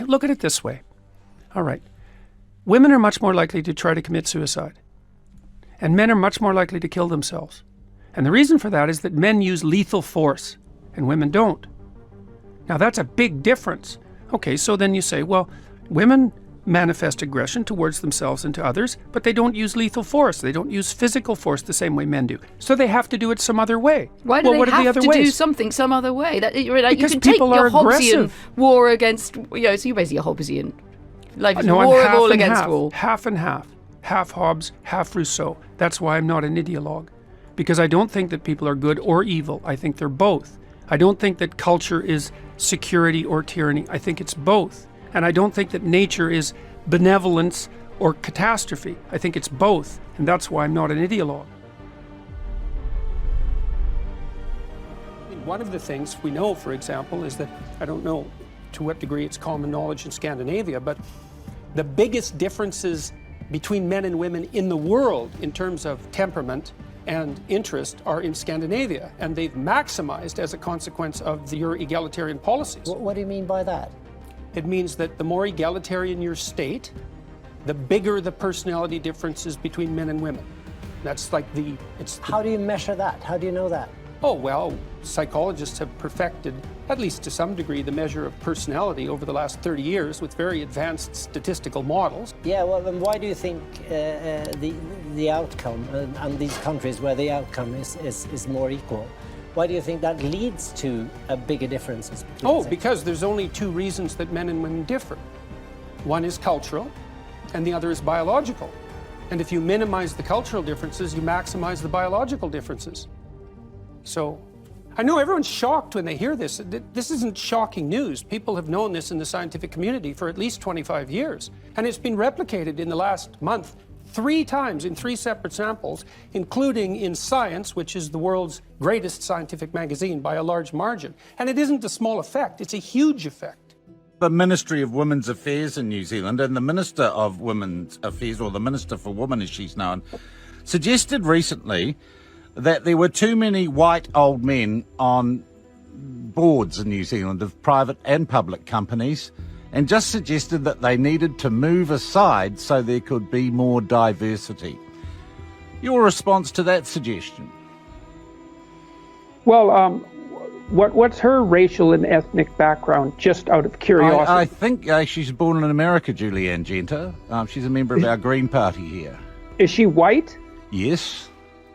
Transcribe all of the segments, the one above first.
Look at it this way. All right. Women are much more likely to try to commit suicide. And men are much more likely to kill themselves. And the reason for that is that men use lethal force and women don't. Now that's a big difference. Okay, so then you say, well, women manifest aggression towards themselves and to others, but they don't use lethal force. They don't use physical force the same way men do. So they have to do it some other way. Why do they have to do something some other way? Because you can people take your are Hobbesian aggressive. war against, so you're basically a Hobbesian. Life is No, war I'm of all and against half, all. half and half. Half Hobbes, half Rousseau. That's why I'm not an ideologue. Because I don't think that people are good or evil. I think they're both. I don't think that culture is security or tyranny. I think it's both. And I don't think that nature is benevolence or catastrophe. I think it's both. And that's why I'm not an ideologue. One of the things we know, for example, is that, I don't know to what degree it's common knowledge in Scandinavia, but the biggest differences between men and women in the world in terms of temperament and interest are in Scandinavia, and they've maximized as a consequence of your egalitarian policies. What do you mean by that? It means that the more egalitarian your state, the bigger the personality differences between men and women. That's like How do you measure that? How do you know that? Oh, well, psychologists have perfected, at least to some degree, the measure of personality over the last 30 years with very advanced statistical models. Yeah, well, then why do you think the outcome, and these countries where the outcome is more equal, why do you think that leads to bigger differences? Because there's only two reasons that men and women differ. One is cultural, and the other is biological. And if you minimize the cultural differences, you maximize the biological differences. So, I know everyone's shocked when they hear this. This isn't shocking news. People have known this in the scientific community for at least 25 years. And it's been replicated in the last month 3 times in 3 separate samples, including in Science, which is the world's greatest scientific magazine by a large margin. And it isn't a small effect, it's a huge effect. The Ministry of Women's Affairs in New Zealand and the Minister of Women's Affairs, or the Minister for Women as she's known, suggested recently that there were too many white old men on boards in New Zealand of private and public companies, and just suggested that they needed to move aside so there could be more diversity. Your response to that suggestion? Well, what's her racial and ethnic background, just out of curiosity? I think she's born in America, Julianne Genter. She's a member of our Green Party here. Is she white? Yes.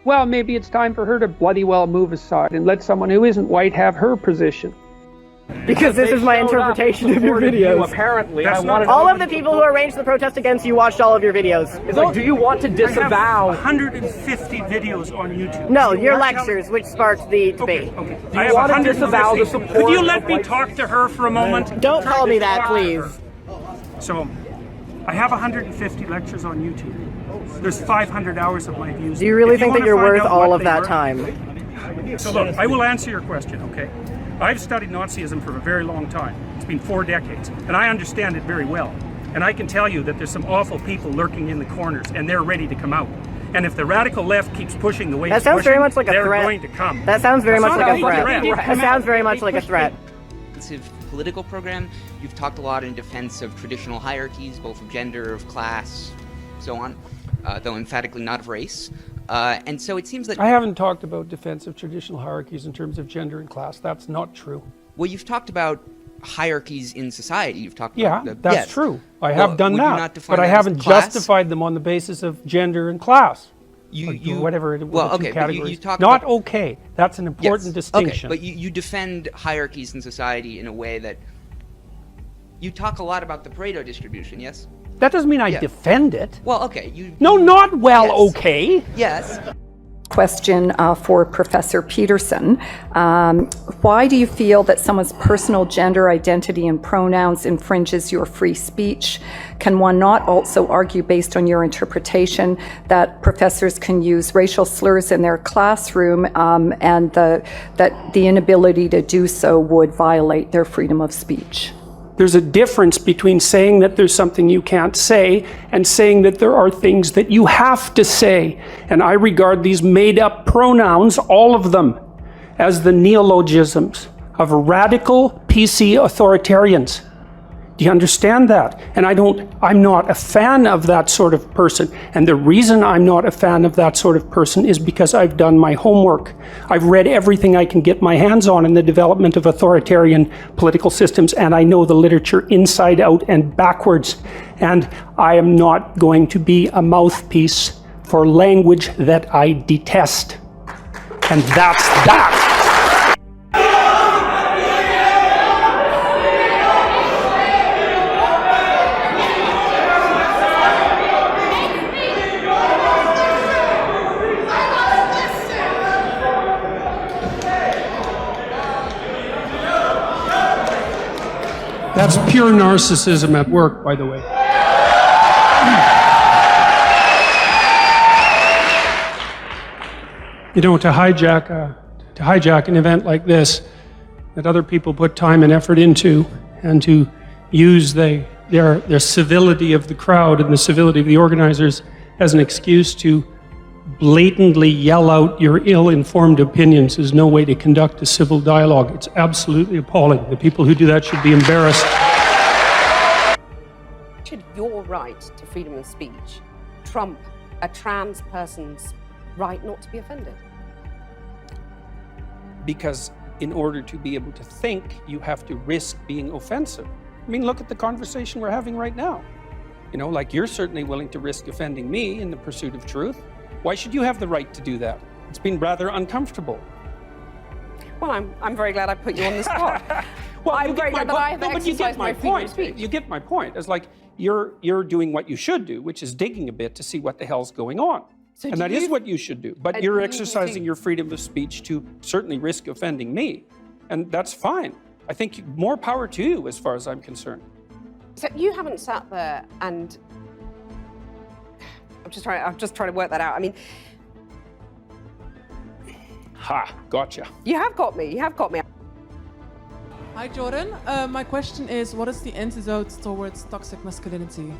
Well, maybe it's time for her to bloody well move aside and let someone who isn't white have her position. Because this is my interpretation of your videos. Apparently, all of the people who arranged the protest against you watched all of your videos. It's like, do you want to disavow? I have 150 videos on YouTube. No, your lectures, which sparked the debate. Okay. Do you want to disavow the support? Could you let me talk to her for a moment? Don't call me that, please. So, I have 150 lectures on YouTube. There's 500 hours of my views. Do you really think that you're worth all of that time? So look, I will answer your question, okay? I've studied Nazism for a very long time. It's been 4 decades, and I understand it very well. And I can tell you that there's some awful people lurking in the corners, and they're ready to come out. And if the radical left keeps pushing the way that sounds very much like a threat. They're going to come. That sounds very much like a threat. That sounds very much like a threat. Political program, you've talked a lot in defense of traditional hierarchies, both of gender, of class, so on, though emphatically not of race. And so it seems that... I haven't talked about defense of traditional hierarchies in terms of gender and class. That's not true. Well, you've talked about hierarchies in society. You've talked about... That's true. I have done that. But I haven't justified them on the basis of gender and class. Whatever it was, two categories. You talk not about, okay. That's an important distinction. Okay, but you defend hierarchies in society in a way that... You talk a lot about the Pareto distribution, yes? That doesn't mean I defend it. Well, okay. Okay. Yes. Question for Professor Peterson. Why do you feel that someone's personal gender identity and pronouns infringes your free speech? Can one not also argue, based on your interpretation, that professors can use racial slurs in their classroom and that the inability to do so would violate their freedom of speech? There's a difference between saying that there's something you can't say and saying that there are things that you have to say. And I regard these made-up pronouns, all of them, as the neologisms of radical PC authoritarians. Do you understand that? And I'm not a fan of that sort of person. And the reason I'm not a fan of that sort of person is because I've done my homework. I've read everything I can get my hands on in the development of authoritarian political systems, and I know the literature inside out and backwards. And I am not going to be a mouthpiece for language that I detest. And that's that. That's pure narcissism at work, by the way. You know, to hijack an event like this that other people put time and effort into, and to use their civility of the crowd and the civility of the organizers as an excuse to blatantly yell out your ill-informed opinions is no way to conduct a civil dialogue. It's absolutely appalling. The people who do that should be embarrassed. Should your right to freedom of speech trump a trans person's right not to be offended? Because in order to be able to think, you have to risk being offensive. I mean, look at the conversation we're having right now. You know, like, you're certainly willing to risk offending me in the pursuit of truth. Why should you have the right to do that? It's been rather uncomfortable. Well, I'm very glad I put you on the spot. Well, I'm very glad that I have exercised my freedom of speech. You get my point. It's like you're doing what you should do, which is digging a bit to see what the hell's going on. So and that is what you should do. But you're exercising your freedom of speech to certainly risk offending me. And that's fine. I think more power to you as far as I'm concerned. So you haven't sat there and I'm just trying to work that out. I mean, ha, gotcha. You have got me. Hi, Jordan. My question is, what is the antidote towards toxic masculinity?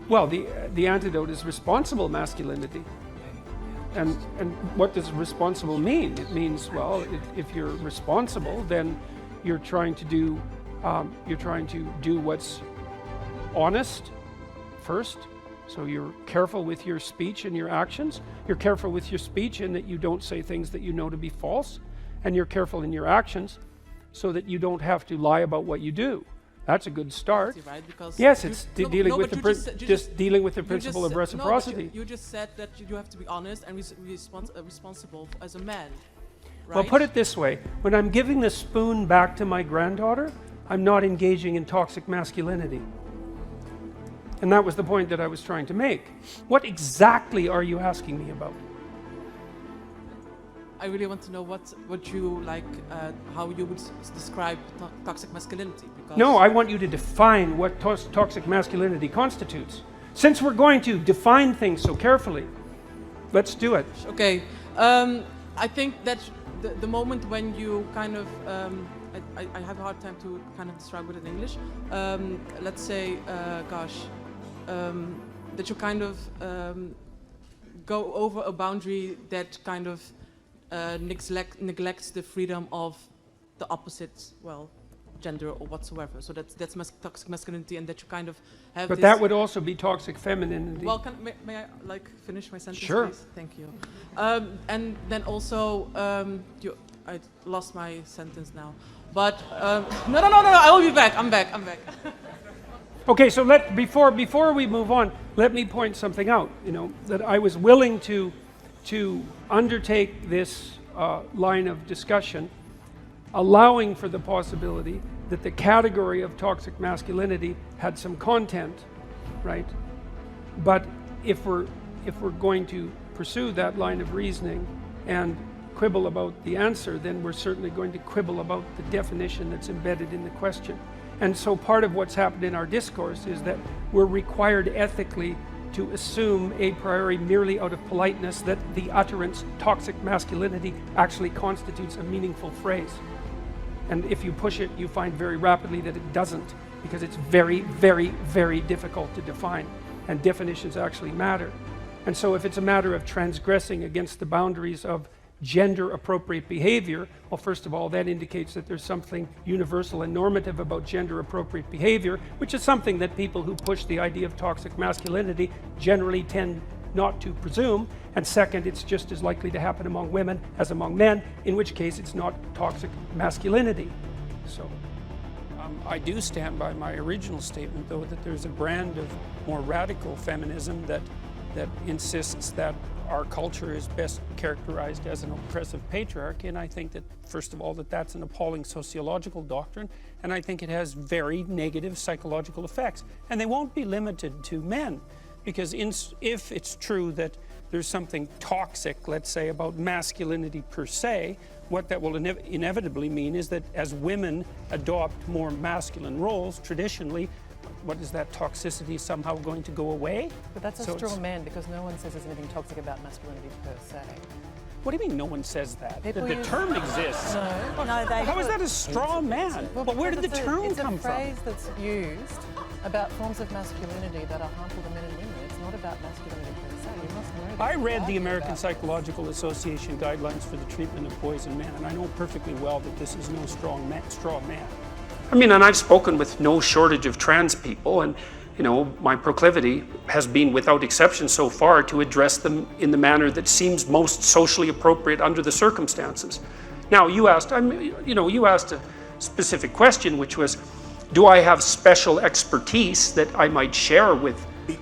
Well, the antidote is responsible masculinity. And what does responsible mean? It means, well, if you're responsible, then you're trying to do what's honest first. So you're careful with your speech and your actions. You're careful with your speech in that you don't say things that you know to be false. And you're careful in your actions so that you don't have to lie about what you do. That's a good start. Right? Because yes, it's dealing with the principle of reciprocity. You just said that you have to be honest and responsible as a man. Right? Well, put it this way. When I'm giving the spoon back to my granddaughter, I'm not engaging in toxic masculinity. And that was the point that I was trying to make. What exactly are you asking me about? I really want to know what you like, how you would describe toxic masculinity. Because no, I want you to define what toxic masculinity constitutes. Since we're going to define things so carefully, let's do it. Okay, I think that the moment when you kind of, I have a hard time to kind of describe it in English. Let's say, that you kind of go over a boundary that kind of neglects the freedom of the opposite, well, gender or whatsoever. So that's toxic masculinity, and that you kind of have. But that would also be toxic femininity. Well, may I like finish my sentence? Sure. Please? Thank you. And then also, I lost my sentence now. But no, I will be back. I'm back. Okay, so before we move on, let me point something out. You know, that I was willing to undertake this line of discussion, allowing for the possibility that the category of toxic masculinity had some content, right? But if we're going to pursue that line of reasoning and quibble about the answer, then we're certainly going to quibble about the definition that's embedded in the question. And so part of what's happened in our discourse is that we're required ethically to assume a priori, merely out of politeness, that the utterance toxic masculinity actually constitutes a meaningful phrase. And if you push it, you find very rapidly that it doesn't, because it's very, very, very difficult to define, and definitions actually matter. And so if it's a matter of transgressing against the boundaries of gender appropriate behavior, well, first of all, that indicates that there's something universal and normative about gender appropriate behavior, which is something that people who push the idea of toxic masculinity generally tend not to presume. And second, it's just as likely to happen among women as among men, in which case it's not toxic masculinity. So I do stand by my original statement, though, that there's a brand of more radical feminism that insists that our culture is best characterized as an oppressive patriarchy, and I think that, first of all, that's an appalling sociological doctrine, and I think it has very negative psychological effects. And they won't be limited to men, because if it's true that there's something toxic, let's say, about masculinity per se, what that will inevitably mean is that as women adopt more masculine roles, traditionally, what is that toxicity somehow going to go away? But that's a straw man, because no one says there's anything toxic about masculinity per se. What do you mean no one says that? The use... term exists. No, they... How is that a straw man? Well, where did the term come from? It's a phrase that's used about forms of masculinity that are harmful to men and women. It's not about masculinity per se. You must know that. I read the American Psychological Association guidelines for the treatment of boys and men, and I know perfectly well that this is no straw man. I mean, and I've spoken with no shortage of trans people, and my proclivity has been, without exception so far, to address them in the manner that seems most socially appropriate under the circumstances. Now, you asked a specific question, which was, do I have special expertise that I might share with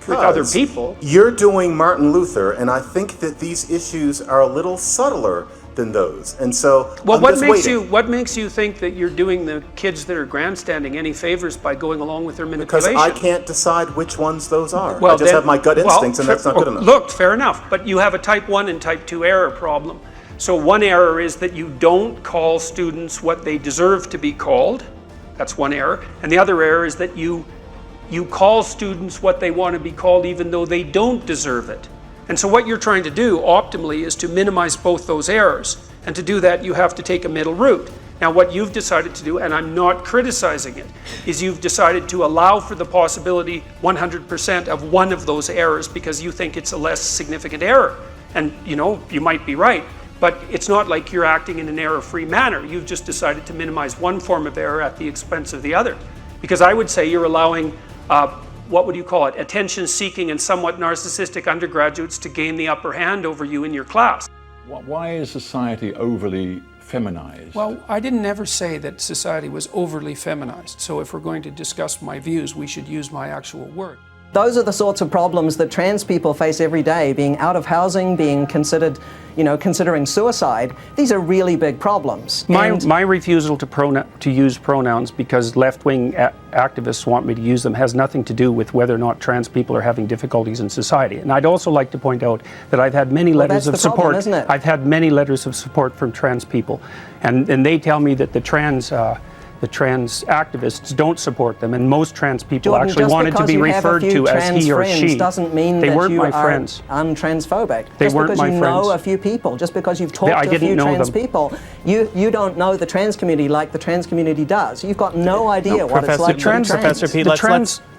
other people? You're doing Martin Luther, and I think that these issues are a little subtler than those, and so well, what makes you think that you're doing the kids that are grandstanding any favors by going along with their manipulation? Because I can't decide which ones those are. Well, I just have my gut instincts, and that's not good enough. Look, fair enough, but you have a type 1 and type 2 error problem. So one error is that you don't call students what they deserve to be called. That's one error. And the other error is that you call students what they want to be called even though they don't deserve it. And so what you're trying to do optimally is to minimize both those errors. And to do that, you have to take a middle route. Now, what you've decided to do, and I'm not criticizing it, is you've decided to allow for the possibility 100% of one of those errors because you think it's a less significant error. And you might be right, but it's not like you're acting in an error-free manner. You've just decided to minimize one form of error at the expense of the other. Because I would say you're allowing what would you call it, attention-seeking and somewhat narcissistic undergraduates to gain the upper hand over you in your class. Why is society overly feminized? Well, I didn't ever say that society was overly feminized. So if we're going to discuss my views, we should use my actual word. Those are the sorts of problems that trans people face every day, being out of housing, being considered, considering suicide. These are really big problems. My refusal to use pronouns because left-wing activists want me to use them has nothing to do with whether or not trans people are having difficulties in society. And I'd also like to point out that I've had many letters of support. Problem, isn't it? I've had many letters of support from trans people, and they tell me that the trans activists don't support them, and most trans people Jordan, actually wanted to be referred to as he or she. Doesn't mean they that weren't you my are friends. Untransphobic. They just weren't because my you friends. know a few people, just because you've talked to a few trans people, you don't know the trans community like the trans community does. You've got no idea what it's like to be trans.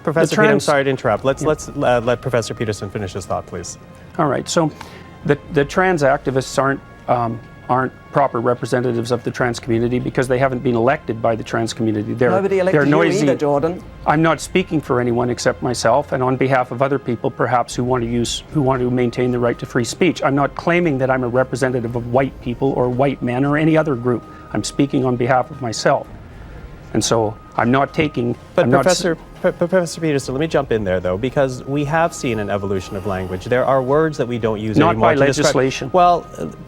Professor Pete, I'm sorry to interrupt. Let's let Professor Peterson finish his thought, please. All right. So, the trans activists aren't proper representatives of the trans community because they haven't been elected by the trans community. Nobody elected you either, Jordan. I'm not speaking for anyone except myself and on behalf of other people perhaps who want to maintain the right to free speech. I'm not claiming that I'm a representative of white people or white men or any other group. I'm speaking on behalf of myself. And so I'm not taking... But Professor Peterson, let me jump in there, though, because we have seen an evolution of language. There are words that we don't use anymore. Not by legislation. Well,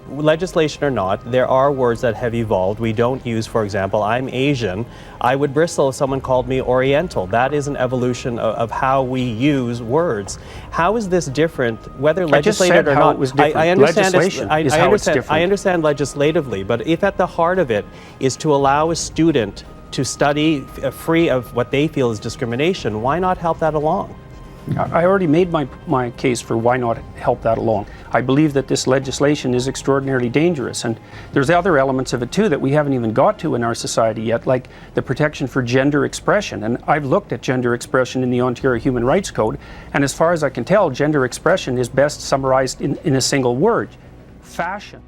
legislation or not, there are words that have evolved. We don't use, for example, I'm Asian. I would bristle if someone called me Oriental. That is an evolution of how we use words. How is this different, whether legislated or not? I understand legislatively, but if at the heart of it is to allow a student to study free of what they feel is discrimination, why not help that along? I already made my case for why not help that along. I believe that this legislation is extraordinarily dangerous, and there's other elements of it too that we haven't even got to in our society yet, like the protection for gender expression. And I've looked at gender expression in the Ontario Human Rights Code, and as far as I can tell, gender expression is best summarized in a single word: fashion.